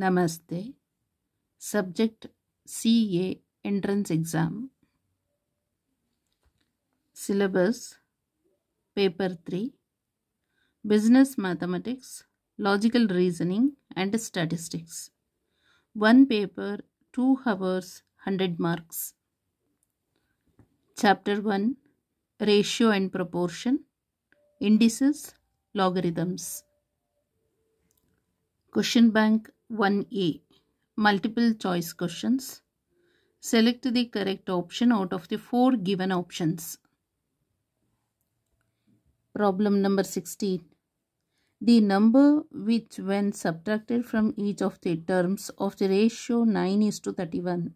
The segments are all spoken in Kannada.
Namaste. Subject CA Entrance Exam. Syllabus Paper 3 Business Mathematics, Logical Reasoning and Statistics. One paper, 2 hours, 100 marks. Chapter 1 Ratio and Proportion, Indices, Logarithms. Question Bank 1A Multiple choice questions. Select the correct option out of the 4 given options. Problem number 16. The number which when subtracted from each of the terms of the ratio 9:31,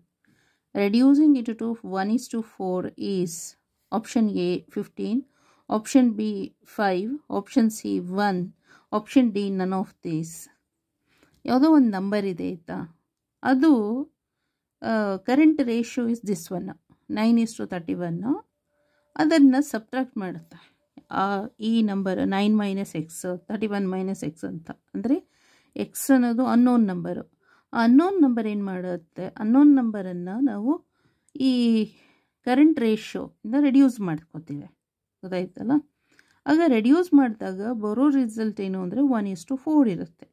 reducing it to 1:4 is option A 15, option B 5, option C 1, option D none of these. ಯಾವುದೋ ಒಂದು ನಂಬರ್ ಇದೆ ಆಯಿತಾ, ಅದು current ratio is this one 9:31. ಅದನ್ನು ಸಬ್ಟ್ರಾಕ್ಟ್ ಮಾಡುತ್ತೆ ಈ ನಂಬರ್ 9 - x 31 - x ಅಂತ. ಅಂದರೆ ಎಕ್ಸ್ ಅನ್ನೋದು ಅನ್ನೋನ್ ನಂಬರು. ಆ ಅನ್ನೋನ್ ನಂಬರ್ ಏನು ಮಾಡುತ್ತೆ, ಅನ್ನೋನ್ ನಂಬರನ್ನು ನಾವು ಈ ಕರೆಂಟ್ ರೇಷಿಯೋಯಿಂದ ರೆಡ್ಯೂಸ್ ಮಾಡ್ಕೋತೀವಿ, ಗೊತ್ತಾಯ್ತಲ್ಲ. ಆಗ ರೆಡ್ಯೂಸ್ ಮಾಡಿದಾಗ ಬರೋ ರಿಸಲ್ಟ್ ಏನು ಅಂದರೆ 1:4 ಇರುತ್ತೆ.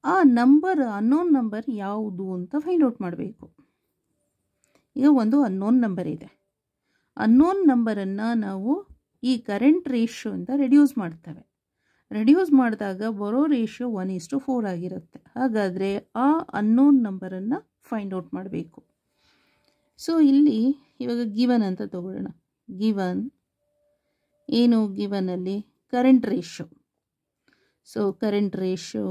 ಆ ನಂಬರ್ ಅನ್ನೋನ್ ನಂಬರ್ ಯಾವುದು ಅಂತ ಫೈಂಡ್ ಔಟ್ ಮಾಡಬೇಕು. ಈಗ ಒಂದು ಅನ್ನೋನ್ ನಂಬರ್ ಇದೆ, ಅನ್ನೋನ್ ನಂಬರನ್ನು ನಾವು ಈ ಕರೆಂಟ್ ರೇಷಿಯೋಯಿಂದ ರೆಡ್ಯೂಸ್ ಮಾಡ್ತೇವೆ. ರೆಡ್ಯೂಸ್ ಮಾಡಿದಾಗ ಬರೋ ರೇಷಿಯೋ 1:4 ಆಗಿರುತ್ತೆ. ಹಾಗಾದರೆ ಆ ಅನ್ನೋನ್ ನಂಬರನ್ನು ಫೈಂಡ್ ಔಟ್ ಮಾಡಬೇಕು. ಸೊ ಇಲ್ಲಿ ಇವಾಗ ಗಿವನ್ ಅಂತ ತಗೊಳ್ಳೋಣ. ಗಿವನ್ ಏನು, ಗಿವನಲ್ಲಿ current ratio. So current ratio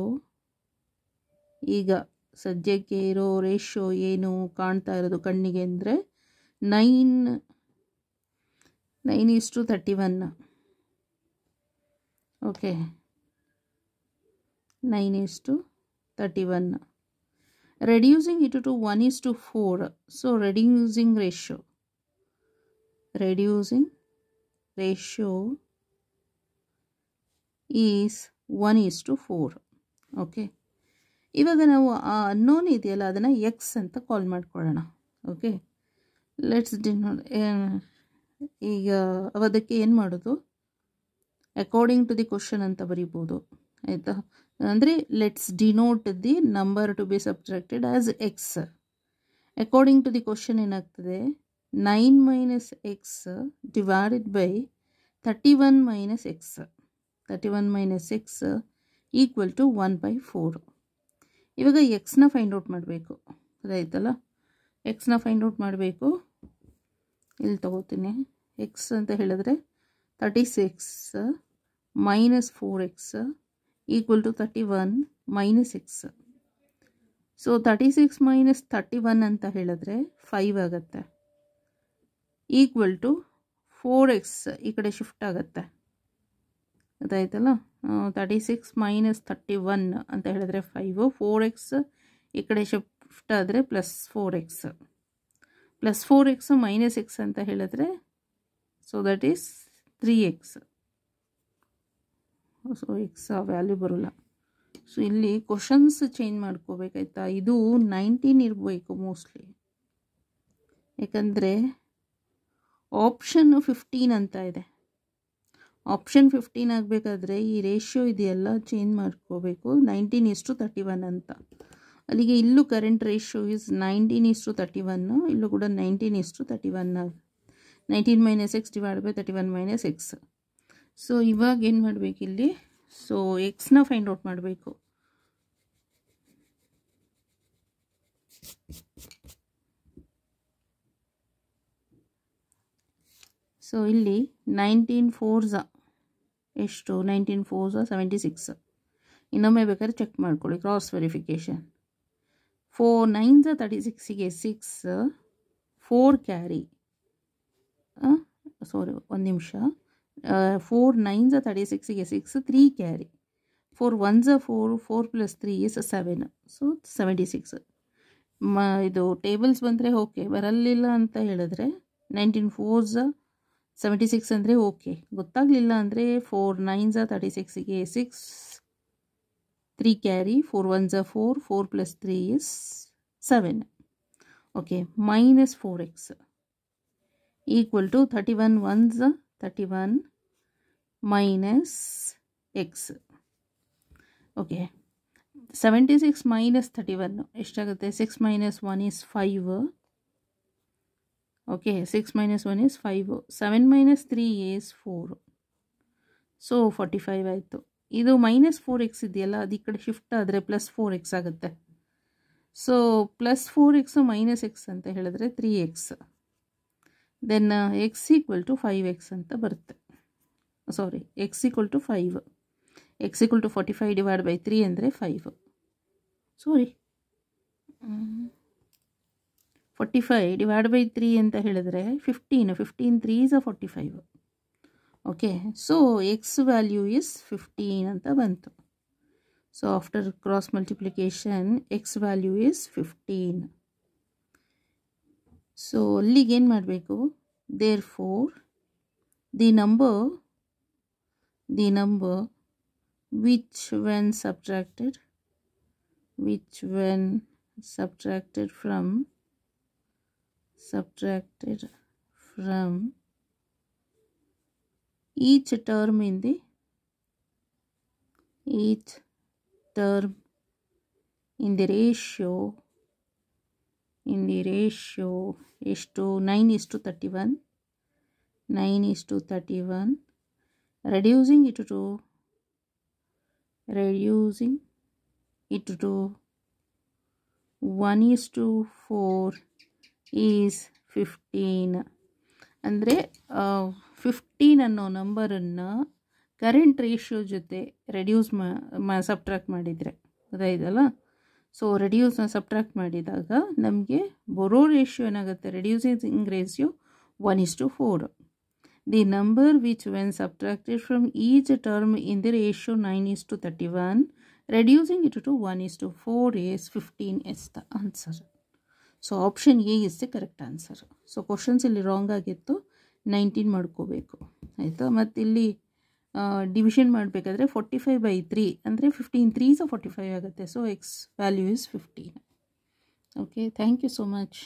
ಈಗ ಸದ್ಯಕ್ಕೆ ಇರೋ ರೇಷಿಯೋ ಏನು ಕಾಣ್ತಾ ಇರೋದು ಕಣ್ಣಿಗೆ ಅಂದರೆ 9:31. Okay, 9:31. Reducing it to 1:4. So reducing ratio is 1:4. Okay, ಇವಾಗ ನಾವು ಆ ಅನ್ನೋನ್ ಇದೆಯಲ್ಲ ಅದನ್ನು ಎಕ್ಸ್ ಅಂತ ಕಾಲ್ ಮಾಡ್ಕೊಳ್ಳೋಣ. Okay, let's denote. ಈಗ ಅದಕ್ಕೆ ಏನು ಮಾಡೋದು, ಅಕಾರ್ಡಿಂಗ್ ಟು ದಿ ಕ್ವಶನ್ ಅಂತ ಬರೀಬೋದು, ಆಯಿತಾ. ಅಂದರೆ let's denote the number to be subtracted as x. According to the question ಏನಾಗ್ತದೆ, 9 - x divided by 31 - x. 31 - x equal to 1/4. ಇವಾಗ ಎಕ್ಸ್ನ ಫೈಂಡ್ ಔಟ್ ಮಾಡಬೇಕು, ಅದಾಯ್ತಲ್ಲ. ಎಕ್ಸ್ನ ಫೈಂಡ್ ಔಟ್ ಮಾಡಬೇಕು. ಇಲ್ಲಿ ತಗೋತೀನಿ. ಎಕ್ಸ್ ಅಂತ ಹೇಳಿದ್ರೆ 36 - 4x equal to 31 - x. So 36 - 31 ಅಂತ ಹೇಳಿದ್ರೆ 5 ಆಗುತ್ತೆ, ಈಕ್ವಲ್ ಟು 4x ಈ ಕಡೆ ಶಿಫ್ಟ್ ಆಗುತ್ತೆ, ಗೊತ್ತಾಯ್ತಲ್ಲ. 36 - 31 ಅಂತ ಹೇಳಿದ್ರೆ 5, 4x ಈ ಕಡೆ ಶಿಫ್ಟ್ ಆದರೆ +4x, +4x - x ಅಂತ ಹೇಳಿದ್ರೆ so that is 3x. So X value ಬರೋಲ್ಲ. ಸೊ ಇಲ್ಲಿ ಕ್ವಶನ್ಸ್ ಚೇಂಜ್ ಮಾಡ್ಕೋಬೇಕಾಯ್ತಾ. ಇದು 19 ಇರಬೇಕು ಮೋಸ್ಟ್ಲಿ, ಯಾಕಂದರೆ ಆಪ್ಷನ್ 15 ಅಂತ ಇದೆ. ಆಪ್ಷನ್ 15 ಆಗಬೇಕಾದ್ರೆ ಈ ರೇಷಿಯೋ ಇದೆಯಲ್ಲ ಚೇಂಜ್ ಮಾಡ್ಕೋಬೇಕು, 19:31 ಅಂತ. ಅಲ್ಲಿಗೆ ಇಲ್ಲೂ ಕರೆಂಟ್ ರೇಷಿಯೋ ಇಸ್ 19:31, ಇಲ್ಲೂ ಕೂಡ 19:31. 19 - x divide by 31 - x. So ಇವಾಗ ಏನು ಮಾಡಬೇಕು ಇಲ್ಲಿ, ಸೊ ಎಕ್ಸ್ನ ಫೈಂಡ್ ಔಟ್ ಮಾಡಬೇಕು. ಸೊ ಇಲ್ಲಿ 19 4s ಎಷ್ಟು, 19 4s 76. ಇನ್ನೊಮ್ಮೆ ಬೇಕಾದ್ರೆ ಚೆಕ್ ಮಾಡ್ಕೊಳ್ಳಿ, ಕ್ರಾಸ್ ವೆರಿಫಿಕೇಷನ್. 4 9s 36ಗೆ 6, 4 ಕ್ಯಾರಿ, ಸಾರಿ ಒಂದು ನಿಮಿಷ. 4 9s 36ಗೆ 6, 3 carry. 4 1s 4, 4 + 3 is 7. So 76. ಇದು ಟೇಬಲ್ಸ್ ಬಂದರೆ ಓಕೆ, ಬರಲಿಲ್ಲ ಅಂತ ಹೇಳಿದ್ರೆ 19 4s 76 ಅಂದರೆ ಓಕೆ. ಗೊತ್ತಾಗಲಿಲ್ಲ ಅಂದರೆ 4 9s 36ಗೆ 6, 3 carry, 4 ones are 4, 4 plus 3 is 7. Okay, minus 4x equal to 31 ones 31 minus x. Okay, 76 minus 31 ಎಷ್ಟಾಗುತ್ತೆ? 6 minus 1 is 5. Okay, 6 minus 1 is 5. 7 minus 3 is 4. So 45 ಆಯಿತು. ಇದು ಮೈನಸ್ 4x ಇದೆಯಲ್ಲ, ಅದು ಈ ಕಡೆ ಶಿಫ್ಟ್ ಆದರೆ ಪ್ಲಸ್ 4x ಆಗುತ್ತೆ. So plus 4x minus x ಅಂತ ಹೇಳಿದ್ರೆ 3x. Then x equal to 5x ಅಂತ ಬರುತ್ತೆ. Sorry, x equal to 5. x equal to 45 divide by 3 ಅಂದರೆ 5. ಸಾರಿ, 45 ಡಿವೈಡ್ ಬೈ 3 ಅಂತ ಹೇಳಿದ್ರೆ 15. 15 3s are 45. Okay, so x value is 15 ಅಂತ ಬಂತು. So after cross multiplication x value is 15. So ಅಲ್ಲಿಗೆ ಏನು ಮಾಡಬೇಕು? Therefore the number which when subtracted from each term in the ratio ಎಷ್ಟು 9:31, 9:31, reducing it to 1:4 is 15. ಅಂದರೆ 15 ಅನ್ನೋ ನಂಬರನ್ನು ಕರೆಂಟ್ ರೇಷಿಯೋ ಜೊತೆ ರೆಡ್ಯೂಸ್ ಸಬ್ಟ್ರಾಕ್ಟ್ ಮಾಡಿದರೆ ಗೊತ್ತಾಯ್ತಲ್ಲ. ಸೊ ಸಬ್ಟ್ರಾಕ್ಟ್ ಮಾಡಿದಾಗ ನಮಗೆ ಬರೋ ರೇಷಿಯೋ ಏನಾಗುತ್ತೆ? Reducing ratio 1:4. The number which when subtracted from each term in the ratio 9:31, reducing it to 1:4 is 15 is the answer. So option A is the correct answer. So questions ಇಲ್ಲಿ ರಾಂಗ್ ಆಗಿತ್ತು, 19 ಮಾಡ್ಕೋಬೇಕು ಆಯಿತಾ. ಮತ್ತು ಇಲ್ಲಿ ಡಿವಿಷನ್ ಮಾಡಬೇಕಾದ್ರೆ 45/3 ಅಂದರೆ 15 3s 45 ಆಗುತ್ತೆ. So x value is 15. Okay, thank you so much.